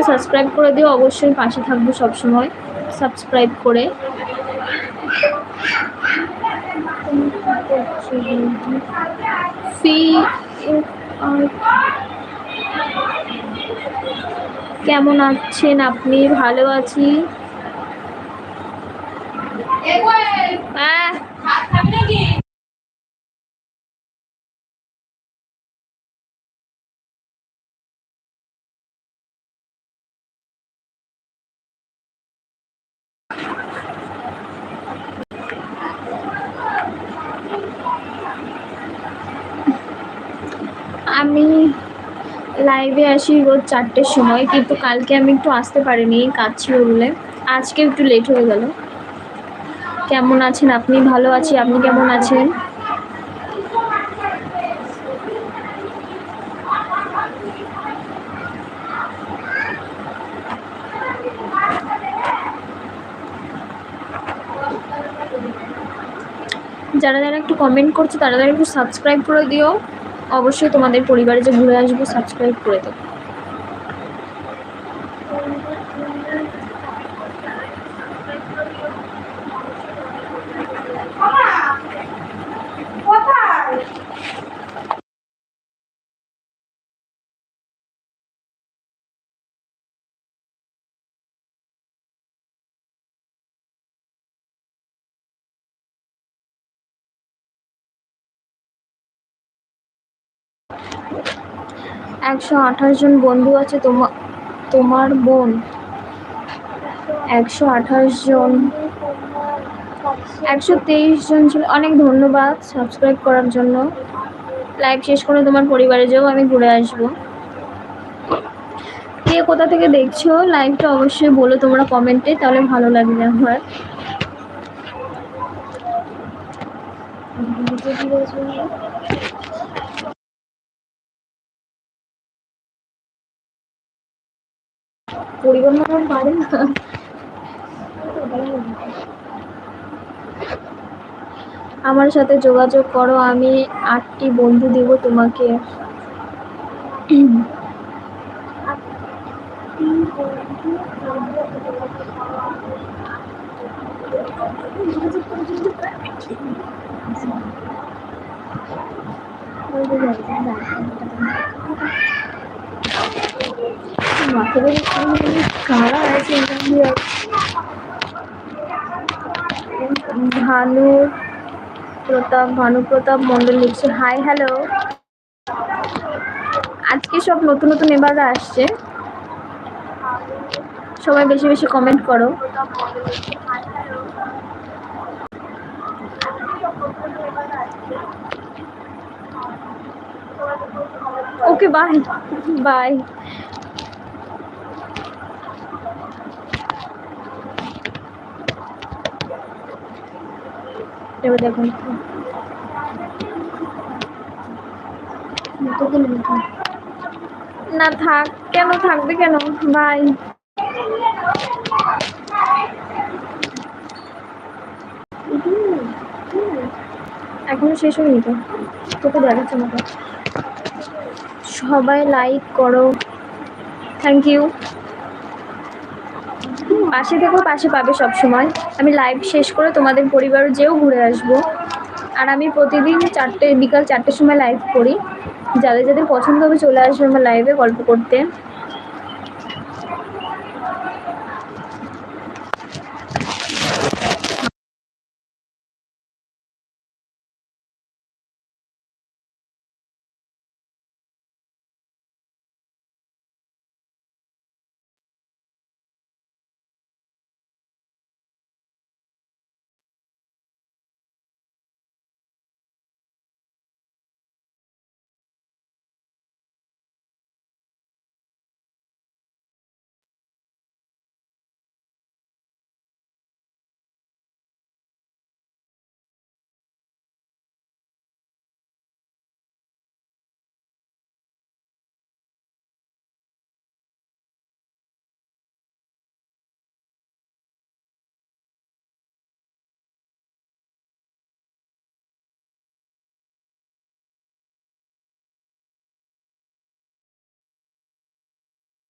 Subscribe করে দিও, অবশ্যই পাশে থাকবো সবসময় সাবস্ক্রাইব করে। কেমন আছেন আপনি? ভালো আছি। আমি লাইভে আসি রোজ 4টের সময়, কিন্তু কালকে আমি একটু আসতে পারিনি, কাজ ছিল বলে। আজকে একটু লেট হয়ে গেল। কেমন আছেন আপনি? ভালো আছি, আপনি কেমন আছেন? যারা যারা একটু কমেন্ট করছে তারা যারা একটু সাবস্ক্রাইব করে দিও, অবশ্যই তোমাদের পরিবারে যে ঘুরে আসবো সাবস্ক্রাইব করে দেবো। একশো 28 জন বন্ধু আছে তোমার বোন? 128 জন, 123 জন ছিল। অনেক ধন্যবাদ সাবস্ক্রাইব করার জন্য। লাইভ শেষ করে তোমার পরিবারে যাও, আমি ঘুরে আসবো। কে কোথা থেকে দেখছো লাইভটা অবশ্যই বলো তোমরা কমেন্টে, তাহলে ভালো লাগবে আমার। পরিবার মানুষ পারে না। আমার সাথে যোগাযোগ করো, আমি 8টি বন্ধু দেব তোমাকে। ভানুপ্রতাপ মন্ডল লিখছে হাই হ্যালো। আজকে সব নতুন নতুন এবার আসছে, সবাই বেশি বেশি কমেন্ট করো। Okay bye bye. এবার দেখুন না থাক, কেন থাকবে, কেন? বাই। এখনো শেষ হয়নি তো, তোকে দেখাচ্ছে আমাকে। সবাই লাইক করো, থ্যাংক ইউ। পাশে থেকো, পাশে পাবে সব সময়। আমি লাইভ শেষ করে তোমাদের পরিবার যেও ঘুরে আসবো। আর আমি প্রতিদিন বিকাল 4টের সময় লাইভ করি। যাদের যাদের পছন্দ হবে চলে আসবে আমার লাইভে গল্প করতে।